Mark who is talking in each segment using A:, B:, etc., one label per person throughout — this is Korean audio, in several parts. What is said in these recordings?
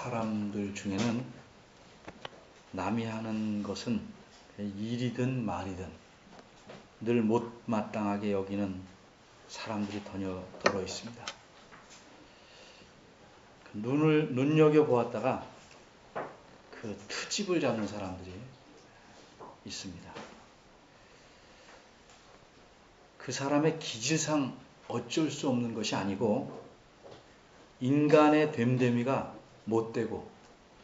A: 사람들 중에는 남이 하는 것은 일이든 말이든 늘 못마땅하게 여기는 사람들이 더러 있습니다. 눈여겨보았다가 그 트집을 잡는 사람들이 있습니다. 그 사람의 기질상 어쩔 수 없는 것이 아니고 인간의 됨됨이가 못되고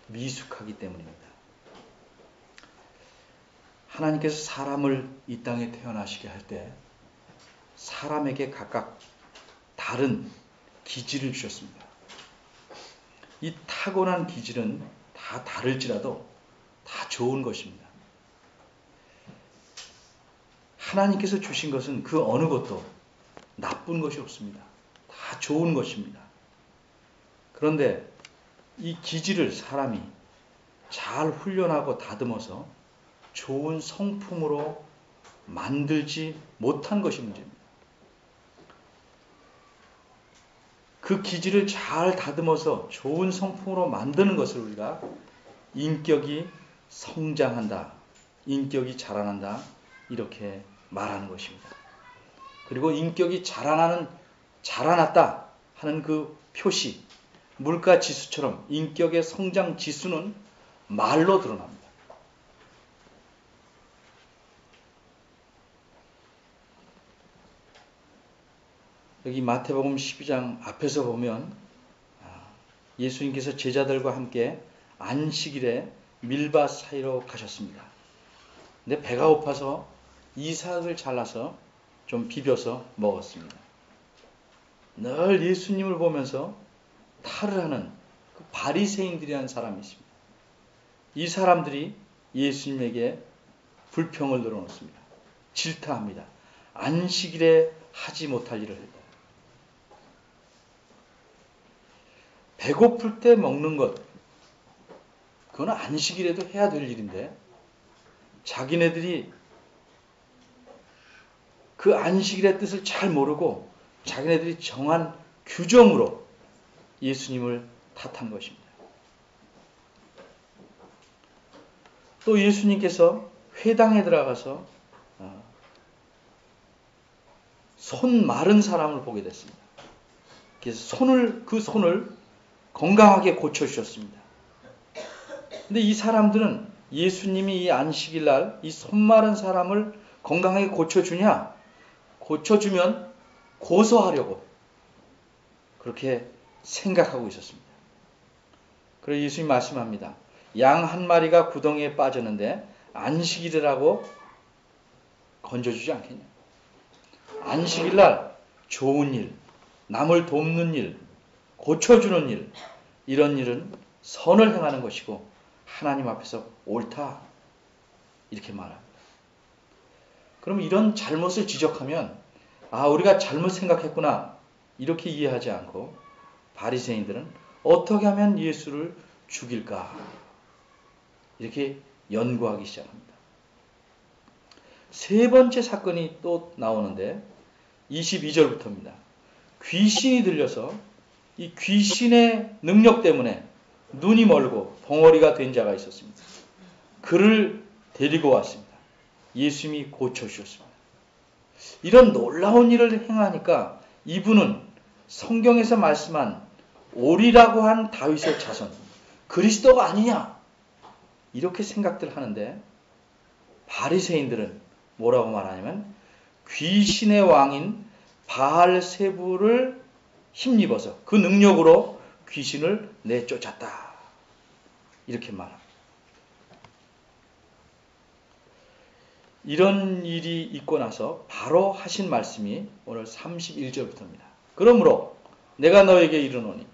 A: 미숙하기 때문입니다. 하나님께서 사람을 이 땅에 태어나시게 할 때 사람에게 각각 다른 기질을 주셨습니다. 이 타고난 기질은 다 다를지라도 다 좋은 것입니다. 하나님께서 주신 것은 그 어느 것도 나쁜 것이 없습니다. 다 좋은 것입니다. 그런데 이 기질을 사람이 잘 훈련하고 다듬어서 좋은 성품으로 만들지 못한 것이 문제입니다. 그 기질을 잘 다듬어서 좋은 성품으로 만드는 것을 우리가 인격이 성장한다, 인격이 자라난다 이렇게 말하는 것입니다. 그리고 인격이 자라났다 하는 그 표시, 물가 지수처럼 인격의 성장 지수는 말로 드러납니다. 여기 마태복음 12장 앞에서 보면 예수님께서 제자들과 함께 안식일에 밀밭 사이로 가셨습니다. 근데 배가 고파서 이삭을 잘라서 좀 비벼서 먹었습니다. 늘 예수님을 보면서 탈을 하는 그 바리새인들이라는 사람이 있습니다. 이 사람들이 예수님에게 불평을 늘어놓습니다. 질타합니다. 안식일에 하지 못할 일을 했다. 배고플 때 먹는 것, 그건 안식일에도 해야 될 일인데 자기네들이 그 안식일의 뜻을 잘 모르고 자기네들이 정한 규정으로 예수님을 탓한 것입니다. 또 예수님께서 회당에 들어가서 손 마른 사람을 보게 됐습니다. 그래서 그 손을 건강하게 고쳐주셨습니다. 근데 이 사람들은 예수님이 이 안식일 날 이 손 마른 사람을 건강하게 고쳐주면 고소하려고 그렇게 생각하고 있었습니다. 그래서 예수님 말씀합니다. 양 한 마리가 구덩이에 빠졌는데 안식일이라고 건져주지 않겠냐. 안식일 날 좋은 일, 남을 돕는 일, 고쳐주는 일, 이런 일은 선을 행하는 것이고 하나님 앞에서 옳다 이렇게 말합니다. 그럼 이런 잘못을 지적하면 우리가 잘못 생각했구나 이렇게 이해하지 않고 바리새인들은 어떻게 하면 예수를 죽일까 이렇게 연구하기 시작합니다. 세 번째 사건이 또 나오는데 22절부터입니다. 귀신이 들려서 이 귀신의 능력 때문에 눈이 멀고 벙어리가 된 자가 있었습니다. 그를 데리고 왔습니다. 예수님이 고쳐주셨습니다. 이런 놀라운 일을 행하니까 이분은 성경에서 말씀한 오리라고 한 다윗의 자손, 그리스도가 아니냐 이렇게 생각들 하는데 바리새인들은 뭐라고 말하냐면 귀신의 왕인 바알세불을 힘입어서 그 능력으로 귀신을 내쫓았다 이렇게 말합니다. 이런 일이 있고 나서 바로 하신 말씀이 오늘 31절부터입니다. 그러므로 내가 너에게 이르노니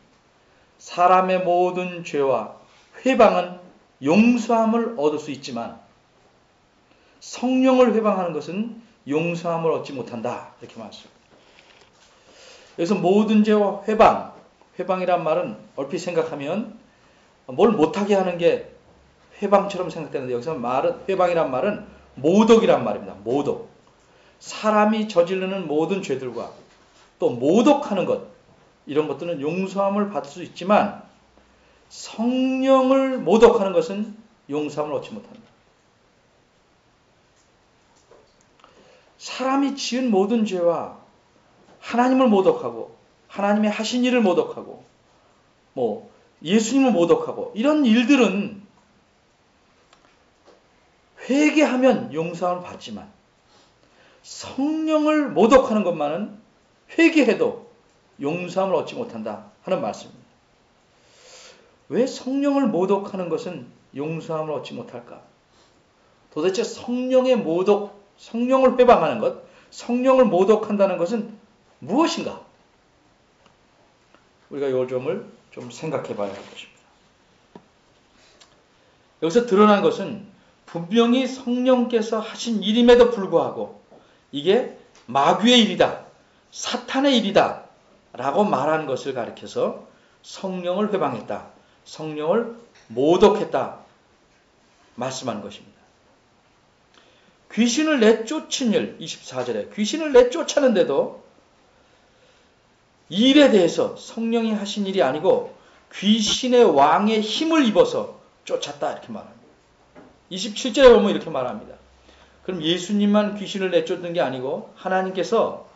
A: 사람의 모든 죄와 회방은 용서함을 얻을 수 있지만 성령을 회방하는 것은 용서함을 얻지 못한다 이렇게 말씀합니다. 그래서 모든 죄와 회방이란 말은 얼핏 생각하면 뭘 못하게 하는 게 회방처럼 생각되는데 여기서 회방이란 말은 모독이란 말입니다. 모독. 사람이 저지르는 모든 죄들과 또 모독하는 것 이런 것들은 용서함을 받을 수 있지만 성령을 모독하는 것은 용서함을 얻지 못한다. 사람이 지은 모든 죄와 하나님을 모독하고 하나님의 하신 일을 모독하고 예수님을 모독하고 이런 일들은 회개하면 용서함을 받지만 성령을 모독하는 것만은 회개해도 용서함을 얻지 못한다 하는 말씀입니다. 왜 성령을 모독하는 것은 용서함을 얻지 못할까? 도대체 성령의 모독, 성령을 회방하는 것, 성령을 모독한다는 것은 무엇인가? 우리가 이 점을 좀 생각해 봐야 할 것입니다. 여기서 드러난 것은 분명히 성령께서 하신 일임에도 불구하고 이게 마귀의 일이다, 사탄의 일이다 라고 말하는 것을 가리켜서 성령을 회방했다, 성령을 모독했다 말씀하는 것입니다. 귀신을 내쫓은 일, 24절에 귀신을 내쫓았는데도 이 일에 대해서 성령이 하신 일이 아니고 귀신의 왕의 힘을 입어서 쫓았다 이렇게 말합니다. 27절에 보면 이렇게 말합니다. 그럼 예수님만 귀신을 내쫓는 게 아니고 하나님께서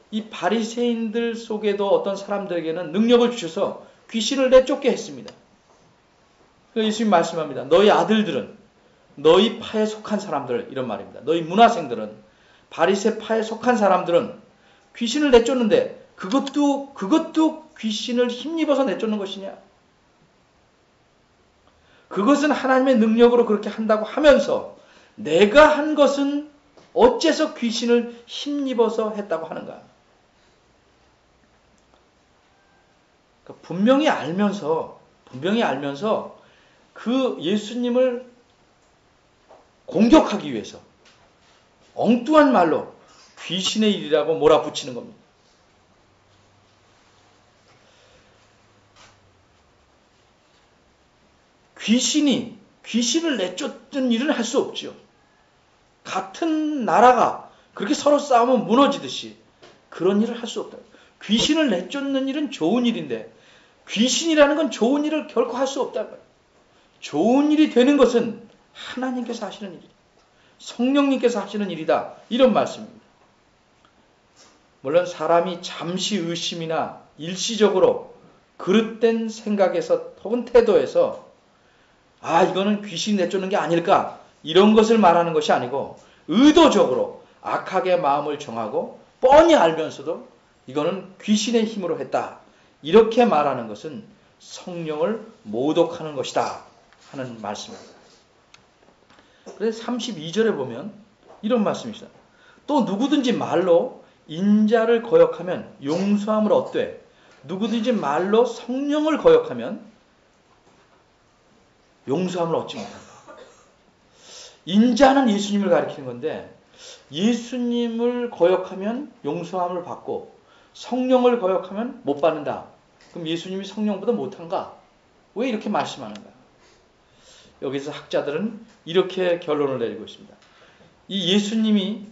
A: 이 바리새인들 속에도 어떤 사람들에게는 능력을 주셔서 귀신을 내쫓게 했습니다. 예수님 말씀합니다. 너희 아들들은 너희 파에 속한 사람들, 이런 말입니다. 너희 문화생들은, 바리새 파에 속한 사람들은 귀신을 내쫓는데 그것도 귀신을 힘입어서 내쫓는 것이냐? 그것은 하나님의 능력으로 그렇게 한다고 하면서 내가 한 것은 어째서 귀신을 힘입어서 했다고 하는가? 그러니까 분명히 알면서 그 예수님을 공격하기 위해서 엉뚱한 말로 귀신의 일이라고 몰아붙이는 겁니다. 귀신을 내쫓는 일은 할 수 없죠. 같은 나라가 그렇게 서로 싸우면 무너지듯이 그런 일을 할 수 없다. 귀신을 내쫓는 일은 좋은 일인데 귀신이라는 건 좋은 일을 결코 할 수 없다고요. 좋은 일이 되는 것은 하나님께서 하시는 일이다. 성령님께서 하시는 일이다. 이런 말씀입니다. 물론 사람이 잠시 의심이나 일시적으로 그릇된 생각에서 혹은 태도에서 이거는 귀신 내쫓는 게 아닐까 이런 것을 말하는 것이 아니고 의도적으로 악하게 마음을 정하고 뻔히 알면서도 이거는 귀신의 힘으로 했다. 이렇게 말하는 것은 성령을 모독하는 것이다 하는 말씀입니다. 그래서 32절에 보면 이런 말씀이 있어요. 또 누구든지 말로 인자를 거역하면 용서함을 얻되 누구든지 말로 성령을 거역하면 용서함을 얻지 못한다. 인자는 예수님을 가리키는 건데 예수님을 거역하면 용서함을 받고 성령을 거역하면 못 받는다. 그럼 예수님이 성령보다 못한가? 왜 이렇게 말씀하는가? 여기서 학자들은 이렇게 결론을 내리고 있습니다. 이 예수님이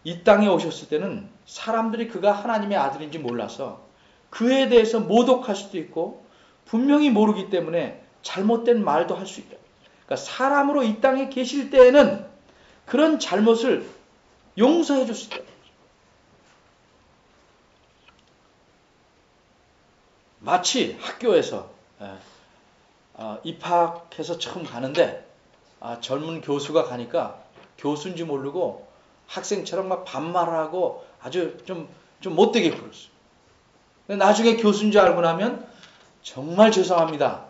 A: 이 땅에 오셨을 때는 사람들이 그가 하나님의 아들인지 몰라서 그에 대해서 모독할 수도 있고 분명히 모르기 때문에 잘못된 말도 할 수 있다. 그러니까 사람으로 이 땅에 계실 때에는 그런 잘못을 용서해 줄 수 있다. 마치 학교에서 입학해서 처음 가는데 젊은 교수가 가니까 교수인지 모르고 학생처럼 막 반말하고 아주 좀 못되게 굴었어요. 나중에 교수인 줄 알고 나면 정말 죄송합니다.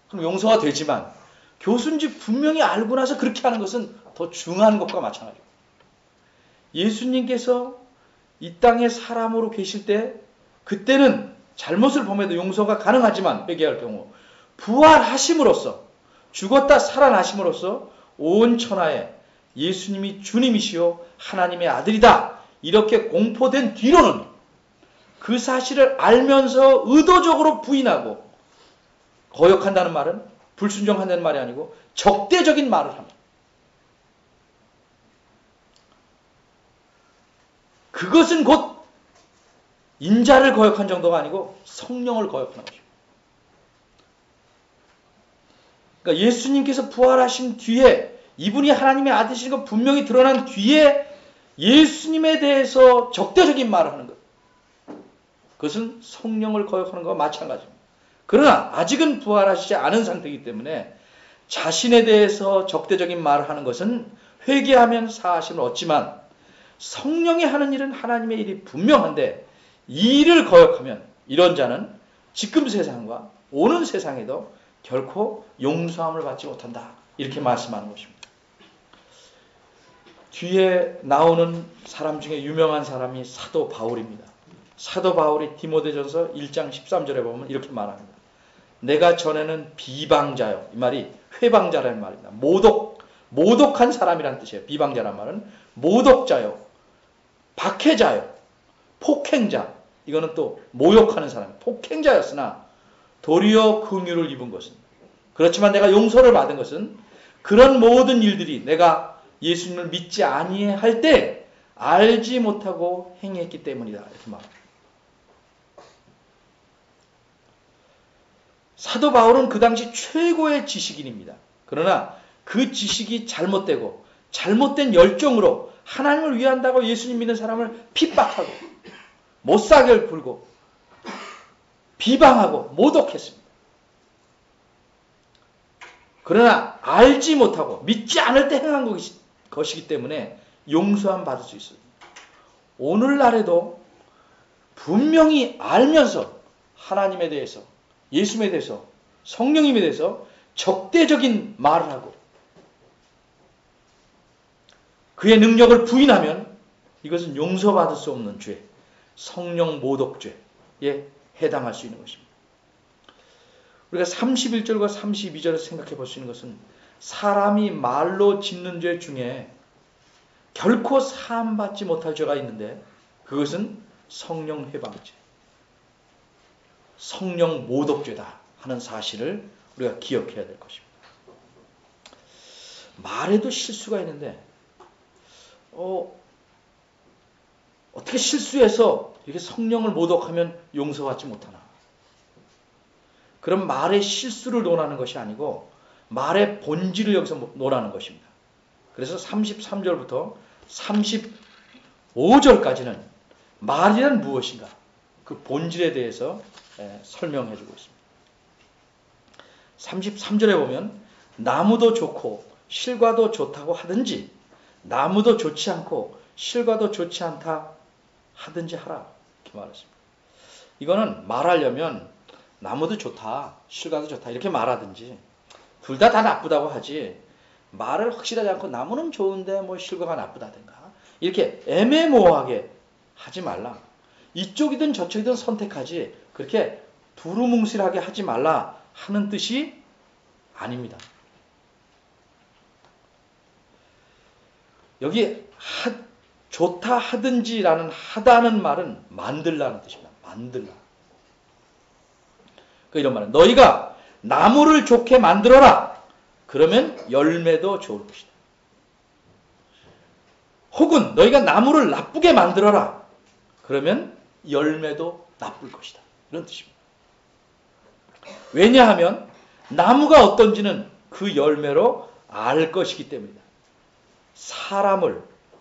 A: 그럼 용서가 되지만 교수인지 분명히 알고 나서 그렇게 하는 것은 더 중한 것과 마찬가지예요. 예수님께서 이 땅에 사람으로 계실 때 그때는 잘못을 범해도 용서가 가능하지만 회개할 경우 부활하심으로써 죽었다 살아나심으로써 온 천하에 예수님이 주님이시요 하나님의 아들이다 이렇게 공포된 뒤로는 그 사실을 알면서 의도적으로 부인하고 거역한다는 말은 불순종한다는 말이 아니고 적대적인 말을 합니다. 그것은 곧 인자를 거역한 정도가 아니고 성령을 거역하는 것입니다. 그러니까 예수님께서 부활하신 뒤에 이분이 하나님의 아들이신 것 분명히 드러난 뒤에 예수님에 대해서 적대적인 말을 하는 것. 그것은 성령을 거역하는 것과 마찬가지입니다. 그러나 아직은 부활하시지 않은 상태이기 때문에 자신에 대해서 적대적인 말을 하는 것은 회개하면 사하심을 얻지만 성령이 하는 일은 하나님의 일이 분명한데 이 일을 거역하면 이런 자는 지금 세상과 오는 세상에도 결코 용서함을 받지 못한다. 이렇게 말씀하는 것입니다. 뒤에 나오는 사람 중에 유명한 사람이 사도 바울입니다. 사도 바울이 디모데전서 1장 13절에 보면 이렇게 말합니다. 내가 전에는 비방자요. 이 말이 회방자라는 말입니다. 모독한 사람이라는 뜻이에요. 비방자란 말은 모독자요, 박해자요, 폭행자. 이거는 또 모욕하는 사람, 폭행자였으나 도리어 긍휼을 입은 것은, 그렇지만 내가 용서를 받은 것은 그런 모든 일들이 내가 예수님을 믿지 아니할 때 알지 못하고 행했기 때문이다. 이렇게 말합니다. 사도 바울은 그 당시 최고의 지식인입니다. 그러나 그 지식이 잘못되고 잘못된 열정으로 하나님을 위한다고 예수님 믿는 사람을 핍박하고 못사게 굴고 비방하고 모독했습니다. 그러나 알지 못하고 믿지 않을 때 행한 것이기 때문에 용서함 받을 수 있습니다. 오늘날에도 분명히 알면서 하나님에 대해서, 예수님에 대해서, 성령님에 대해서 적대적인 말을 하고 그의 능력을 부인하면 이것은 용서받을 수 없는 죄, 성령 모독죄에 해당할 수 있는 것입니다. 우리가 31절과 32절을 생각해 볼 수 있는 것은 사람이 말로 짓는 죄 중에 결코 사함받지 못할 죄가 있는데 그것은 성령 회방죄, 성령 모독죄다 하는 사실을 우리가 기억해야 될 것입니다. 말에도 실수가 있는데 어떻게 실수해서 이렇게 성령을 모독하면 용서받지 못하나? 그럼 말의 실수를 논하는 것이 아니고 말의 본질을 여기서 논하는 것입니다. 그래서 33절부터 35절까지는 말이란 무엇인가? 그 본질에 대해서 설명해 주고 있습니다. 33절에 보면 나무도 좋고 실과도 좋다고 하든지 나무도 좋지 않고 실과도 좋지 않다 하든지 하라. 이렇게 말했습니다. 이거는 말하려면 나무도 좋다, 실과도 좋다 이렇게 말하든지 둘 다 나쁘다고 하지 말을 확실하지 않고 나무는 좋은데 뭐 실과가 나쁘다든가 이렇게 애매모호하게 하지 말라. 이쪽이든 저쪽이든 선택하지 그렇게 두루뭉실하게 하지 말라 하는 뜻이 아닙니다. 여기 좋다 하든지라는 하다는 말은 만들라는 뜻입니다. 만들라. 이런 말은 너희가 나무를 좋게 만들어라. 그러면 열매도 좋을 것이다. 혹은 너희가 나무를 나쁘게 만들어라. 그러면 열매도 나쁠 것이다. 이런 뜻입니다. 왜냐하면 나무가 어떤지는 그 열매로 알 것이기 때문이다.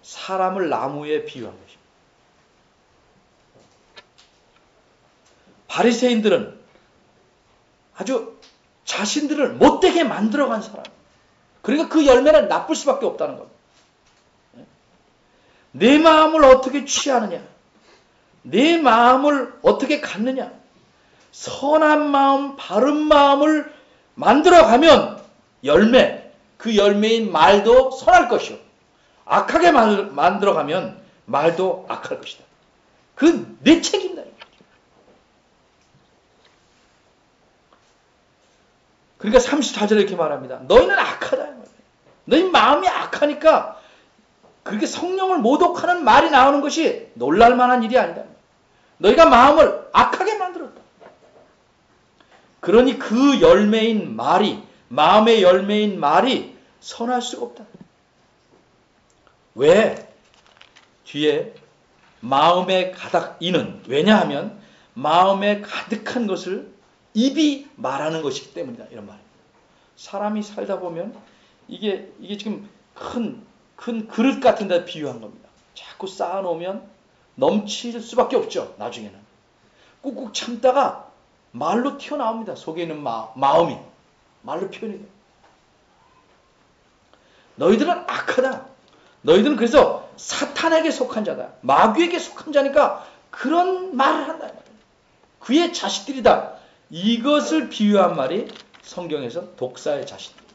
A: 사람을 나무에 비유한 것입니다. 바리새인들은 아주 자신들을 못되게 만들어간 사람. 그러니까 그 열매는 나쁠 수밖에 없다는 겁니다. 내 마음을 어떻게 취하느냐? 내 마음을 어떻게 갖느냐? 선한 마음, 바른 마음을 만들어가면 그 열매인 말도 선할 것이요. 악하게 만들어가면 말도 악할 것이다. 그 내 책임이다. 그러니까 34절에 이렇게 말합니다. 너희는 악하다. 너희 마음이 악하니까 그렇게 성령을 모독하는 말이 나오는 것이 놀랄만한 일이 아니다. 너희가 마음을 악하게 만들었다. 그러니 그 열매인 말이, 마음의 열매인 말이 선할 수가 없다. 왜? 뒤에 마음에 가득이는, 왜냐하면 마음에 가득한 것을 입이 말하는 것이기 때문이다. 이런 말입니다. 사람이 살다 보면 이게 지금 큰 그릇 같은 데 비유한 겁니다. 자꾸 쌓아놓으면 넘칠 수밖에 없죠. 나중에는. 꾹꾹 참다가 말로 튀어나옵니다. 속에 있는 마음이. 말로 표현이 돼요. 너희들은 악하다. 너희들은 그래서 사탄에게 속한 자다. 마귀에게 속한 자니까 그런 말을 한다. 그의 자식들이다. 이것을 비유한 말이 성경에서 독사의 자식들.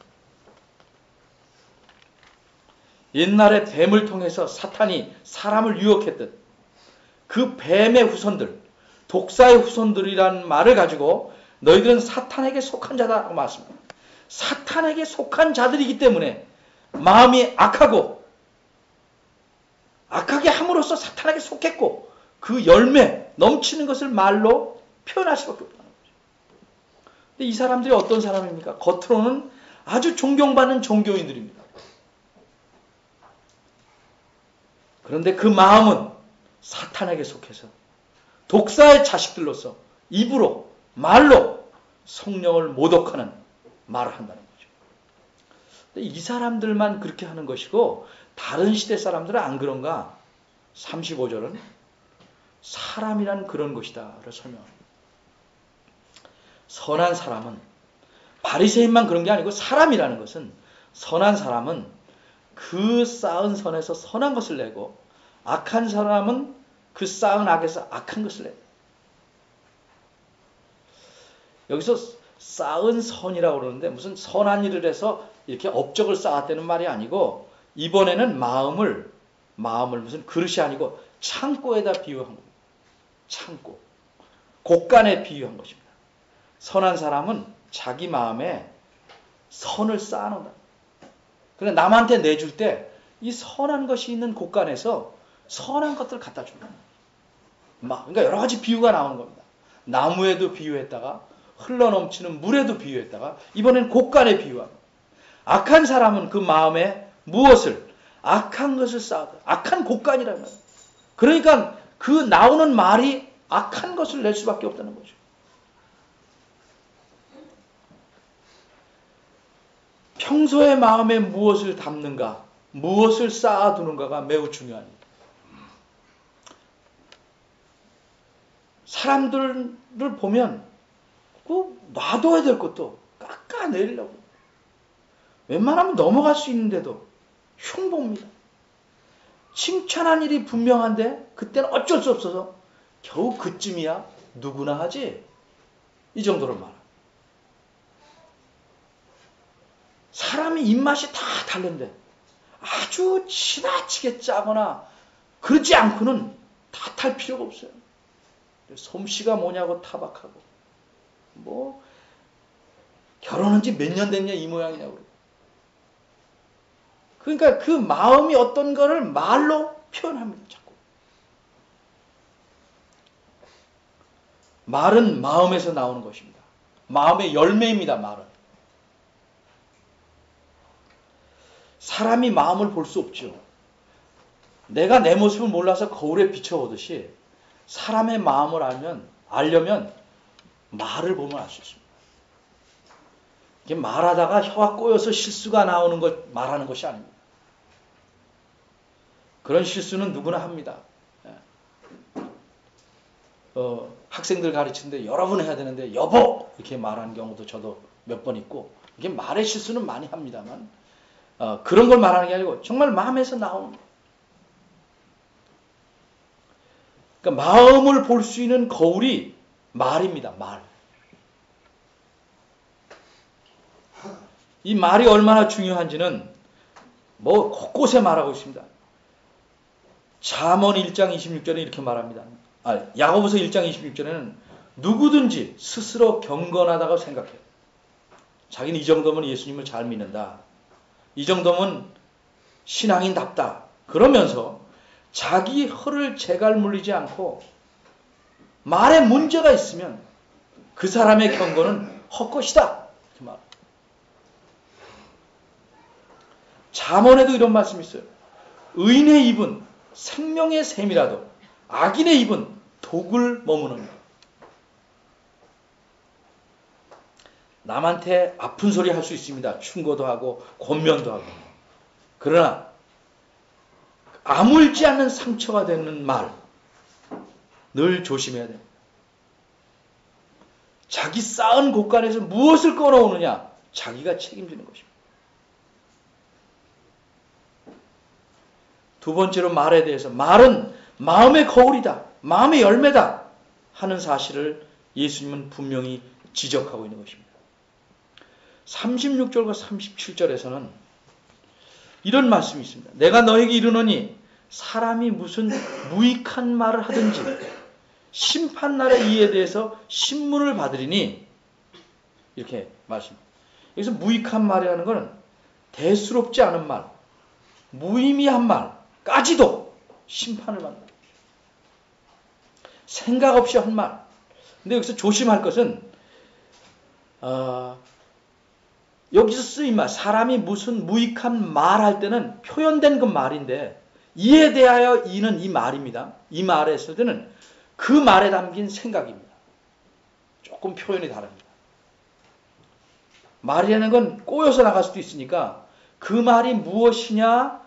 A: 옛날에 뱀을 통해서 사탄이 사람을 유혹했던 그 뱀의 후손들, 독사의 후손들이라는 말을 가지고 너희들은 사탄에게 속한 자다라고 말씀합니다. 사탄에게 속한 자들이기 때문에 마음이 악하고 악하게 함으로써 사탄에게 속했고 그 열매, 넘치는 것을 말로 표현할 수밖에 없다는 거죠. 근데 이 사람들이 어떤 사람입니까? 겉으로는 아주 존경받는 종교인들입니다. 그런데 그 마음은 사탄에게 속해서 독사의 자식들로서 입으로, 말로 성령을 모독하는 말을 한다는 거죠. 근데 이 사람들만 그렇게 하는 것이고 다른 시대 사람들은 안 그런가? 35절은 사람이란 그런 것이다 를 설명합니다. 선한 사람은 바리새인만 그런 게 아니고 사람이라는 것은 선한 사람은 그 쌓은 선에서 선한 것을 내고 악한 사람은 그 쌓은 악에서 악한 것을 내요. 여기서 쌓은 선이라고 그러는데 무슨 선한 일을 해서 이렇게 업적을 쌓았다는 말이 아니고 이번에는 마음을 무슨 그릇이 아니고 창고에다 비유한 겁니다. 창고. 곡간에 비유한 것입니다. 선한 사람은 자기 마음에 선을 쌓아놓는다. 그런데 남한테 내줄 때 이 선한 것이 있는 곡간에서 선한 것들을 갖다 준다. 그러니까 여러 가지 비유가 나오는 겁니다. 나무에도 비유했다가 흘러넘치는 물에도 비유했다가 이번엔 곡간에 비유합니다. 악한 사람은 그 마음에 무엇을? 악한 것을 쌓아다. 악한 곡간이라는 거예요. 그러니까 그 나오는 말이 악한 것을 낼 수밖에 없다는 거죠. 평소의 마음에 무엇을 담는가, 무엇을 쌓아두는가가 매우 중요합니다. 사람들을 보면 놔둬야 될 것도 깎아내리려고. 웬만하면 넘어갈 수 있는데도 흉봅니다. 칭찬한 일이 분명한데 그때는 어쩔 수 없어서 겨우 그쯤이야 누구나 하지. 이 정도로 말합니다. 사람이 입맛이 다 다른데 아주 지나치게 짜거나 그러지 않고는 탓할 필요가 없어요. 솜씨가 뭐냐고 타박하고 뭐 결혼한 지 몇 년 됐냐 이 모양이냐고. 그러니까 그 마음이 어떤 거를 말로 표현합니다. 자꾸. 말은 마음에서 나오는 것입니다. 마음의 열매입니다. 말은. 사람이 마음을 볼 수 없죠. 내가 내 모습을 몰라서 거울에 비춰보듯이 사람의 마음을 알려면 말을 보면 알 수 있습니다. 이게 말하다가 혀가 꼬여서 실수가 나오는 것 말하는 것이 아닙니다. 그런 실수는 누구나 합니다. 학생들 가르치는데 여러 번 해야 되는데 여보 이렇게 말하는 경우도 저도 몇 번 있고 이게 말의 실수는 많이 합니다만 그런 걸 말하는 게 아니고 정말 마음에서 나오는 거예요. 그러니까 마음을 볼 수 있는 거울이 말입니다. 말. 이 말이 얼마나 중요한지는 뭐 곳곳에 말하고 있습니다. 잠언 1장 26절에 이렇게 말합니다. 야고보서 1장 26절에는 누구든지 스스로 경건하다고 생각해요. 자기는 이 정도면 예수님을 잘 믿는다. 이 정도면 신앙인답다. 그러면서 자기 혀를 재갈 물리지 않고 말에 문제가 있으면 그 사람의 경건은 헛것이다. 그 말. 잠언에도 이런 말씀이 있어요. 의인의 입은 생명의 샘이라도 악인의 입은 독을 머무는다. 남한테 아픈 소리 할 수 있습니다. 충고도 하고 권면도 하고. 그러나 아물지 않는 상처가 되는 말 늘 조심해야 됩니다. 자기 쌓은 곳간에서 무엇을 꺼내오느냐? 자기가 책임지는 것입니다. 두 번째로 말에 대해서 말은 마음의 거울이다. 마음의 열매다 하는 사실을 예수님은 분명히 지적하고 있는 것입니다. 36절과 37절에서는 이런 말씀이 있습니다. 내가 너에게 이르노니 사람이 무슨 무익한 말을 하든지 심판날의 이에 대해서 신문을 받으리니 이렇게 말씀합니다. 여기서 무익한 말이라는 것은 대수롭지 않은 말, 무의미한 말까지도 심판을 받는다. 생각 없이 한 말. 근데 여기서 조심할 것은 여기서 쓰인 말, 사람이 무슨 무익한 말 할 때는 표현된 그 말인데 이에 대하여 이는 이 말입니다. 이 말에 쓸 때는 그 말에 담긴 생각입니다. 조금 표현이 다릅니다. 말이라는 건 꼬여서 나갈 수도 있으니까 그 말이 무엇이냐,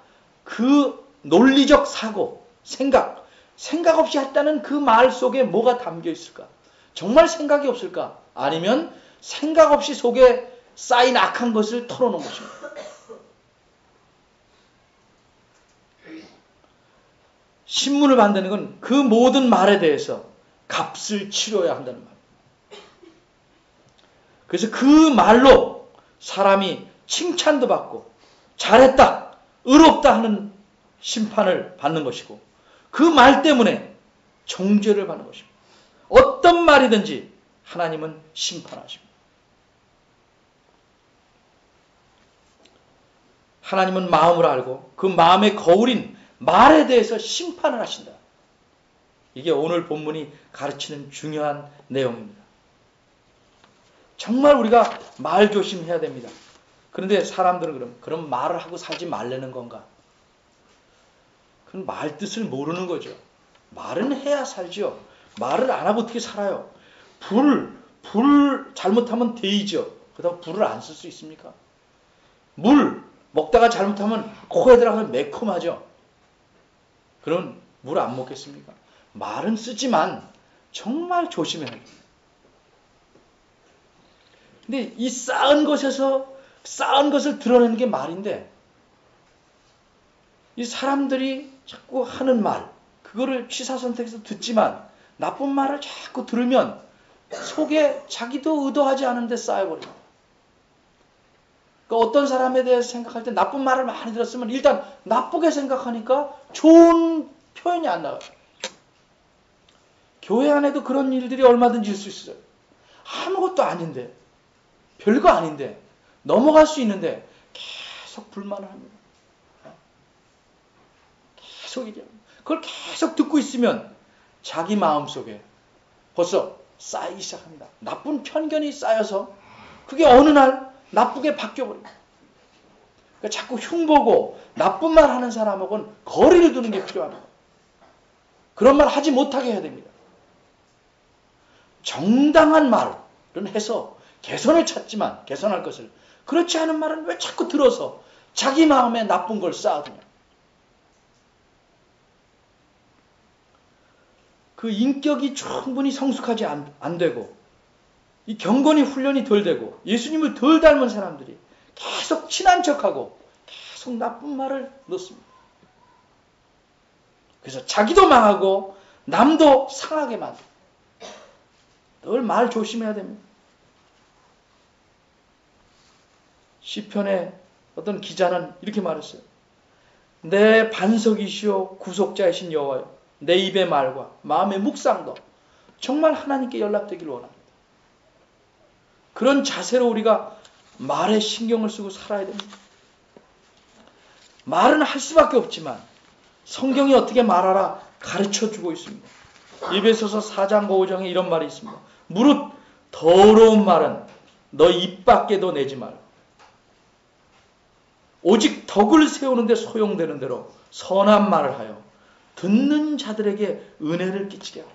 A: 그 논리적 사고, 생각 없이 했다는 그 말 속에 뭐가 담겨 있을까? 정말 생각이 없을까? 아니면 생각 없이 속에 쌓인 악한 것을 털어놓은 것입니다. 신문을 받는 건 그 모든 말에 대해서 값을 치러야 한다는 말. 그래서 그 말로 사람이 칭찬도 받고 잘했다, 의롭다 하는 심판을 받는 것이고 그 말 때문에 정죄를 받는 것입니다. 어떤 말이든지 하나님은 심판하십니다. 하나님은 마음을 알고 그 마음의 거울인 말에 대해서 심판을 하신다. 이게 오늘 본문이 가르치는 중요한 내용입니다. 정말 우리가 말 조심해야 됩니다. 그런데 사람들은 그럼 말을 하고 살지 말라는 건가? 그건 말 뜻을 모르는 거죠. 말은 해야 살죠. 말을 안 하고 어떻게 살아요? 불 잘못하면 데이죠. 그렇다고 불을 안 쓸 수 있습니까? 물 먹다가 잘못하면 코에 들어가서 매콤하죠. 그럼 물 안 먹겠습니까? 말은 쓰지만 정말 조심해야 합니다. 근데 이 쌓은 것을 드러내는 게 말인데 이 사람들이 자꾸 하는 말, 그거를 취사선택해서 듣지만 나쁜 말을 자꾸 들으면 속에 자기도 의도하지 않은데 쌓여버립니다. 그러니까 어떤 사람에 대해서 생각할 때 나쁜 말을 많이 들었으면 일단 나쁘게 생각하니까 좋은 표현이 안 나와요. 교회 안에도 그런 일들이 얼마든지 있을 수 있어요. 아무것도 아닌데, 별거 아닌데, 넘어갈 수 있는데 계속 불만을 합니다. 계속 얘기합니다. 그걸 계속 듣고 있으면 자기 마음속에 벌써 쌓이기 시작합니다. 나쁜 편견이 쌓여서 그게 어느 날 나쁘게 바뀌어버립니다. 그러니까 자꾸 흉보고 나쁜 말 하는 사람하고는 거리를 두는 게 필요합니다. 그런 말 하지 못하게 해야 됩니다. 정당한 말은 해서 개선을 찾지만 개선할 것을 그렇지 않은 말은 왜 자꾸 들어서 자기 마음에 나쁜 걸 쌓아두냐. 그 인격이 충분히 성숙하지 안 되고 이 경건이 훈련이 덜 되고 예수님을 덜 닮은 사람들이 계속 친한 척하고 계속 나쁜 말을 넣습니다. 그래서 자기도 망하고 남도 상하게 만듭니다. 늘 말 조심해야 됩니다. 시편의 어떤 기자는 이렇게 말했어요. 내 반석이시오 구속자이신 여호와여, 내 입의 말과 마음의 묵상도 정말 하나님께 연락되기를 원합니다. 그런 자세로 우리가 말에 신경을 쓰고 살아야 됩니다. 말은 할 수밖에 없지만 성경이 어떻게 말하라 가르쳐주고 있습니다. 에베소서 4장 5장에 이런 말이 있습니다. 무릇 더러운 말은 너 입 밖에도 내지 말고 오직 덕을 세우는 데 소용되는 대로 선한 말을 하여 듣는 자들에게 은혜를 끼치게 하라.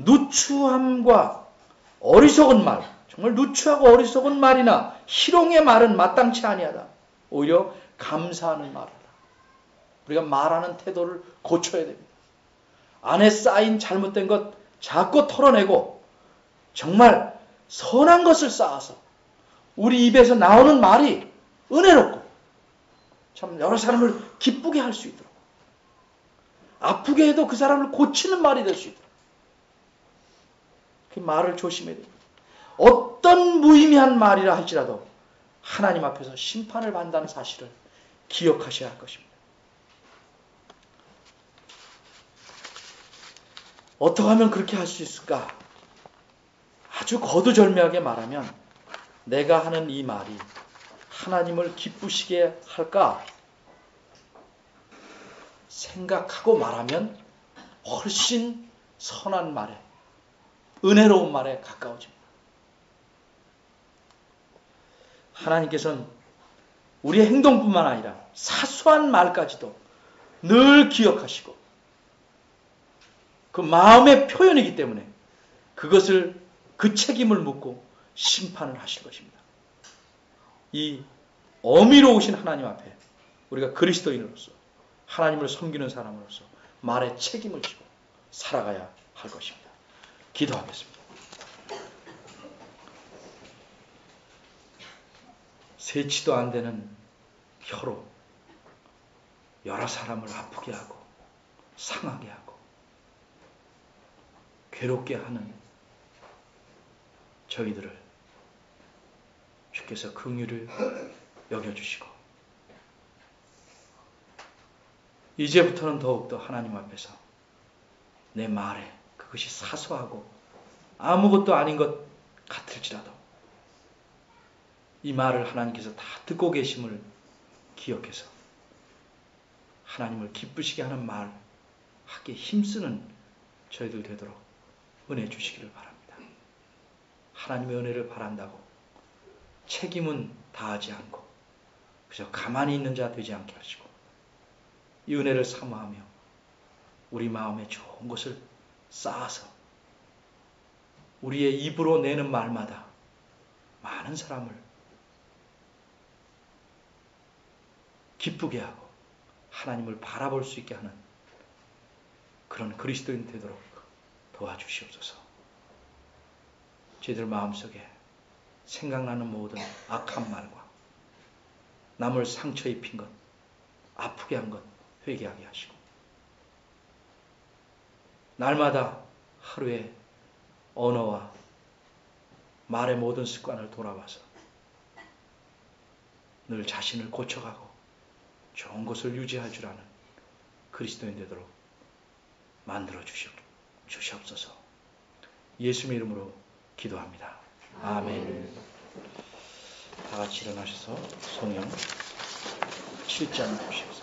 A: 누추함과 어리석은 말, 정말 누추하고 어리석은 말이나 희롱의 말은 마땅치 아니하다. 오히려 감사하는 말을 하라. 우리가 말하는 태도를 고쳐야 됩니다. 안에 쌓인 잘못된 것 자꾸 털어내고 정말 선한 것을 쌓아서 우리 입에서 나오는 말이 은혜롭고 참 여러 사람을 기쁘게 할 수 있도록, 아프게 해도 그 사람을 고치는 말이 될 수 있도록 그 말을 조심해야 됩니다. 어떤 무의미한 말이라 할지라도 하나님 앞에서 심판을 받는다는 사실을 기억하셔야 할 것입니다. 어떻게 하면 그렇게 할 수 있을까? 아주 거두절미하게 말하면 내가 하는 이 말이 하나님을 기쁘시게 할까 생각하고 말하면 훨씬 선한 말에, 은혜로운 말에 가까워집니다. 하나님께서는 우리의 행동뿐만 아니라 사소한 말까지도 늘 기억하시고 그 마음의 표현이기 때문에 그것을, 그 책임을 묻고 심판을 하실 것입니다. 이 어미로우신 하나님 앞에 우리가 그리스도인으로서 하나님을 섬기는 사람으로서 말의 책임을 지고 살아가야 할 것입니다. 기도하겠습니다. 세치도 안 되는 혀로 여러 사람을 아프게 하고 상하게 하고 괴롭게 하는 저희들을 주께서 긍휼을 여겨주시고 이제부터는 더욱더 하나님 앞에서 내 말에 그것이 사소하고 아무것도 아닌 것 같을지라도 이 말을 하나님께서 다 듣고 계심을 기억해서 하나님을 기쁘시게 하는 말 하기에 힘쓰는 저희들 되도록 은혜 주시기를 바랍니다. 하나님의 은혜를 바란다고 책임은 다하지 않고 그저 가만히 있는 자 되지 않게 하시고 이 은혜를 사모하며 우리 마음에 좋은 것을 쌓아서 우리의 입으로 내는 말마다 많은 사람을 기쁘게 하고 하나님을 바라볼 수 있게 하는 그런 그리스도인 되도록 도와주시옵소서. 저희들 마음속에 생각나는 모든 악한 말과 남을 상처 입힌 것, 아프게 한 것 회개하게 하시고 날마다 하루에 언어와 말의 모든 습관을 돌아봐서 늘 자신을 고쳐가고 좋은 것을 유지할 줄 아는 그리스도인 되도록 만들어 주시옵소서. 예수님의 이름으로 기도합니다. 아멘. 다 같이 일어나셔서 성령 7장 보십시오.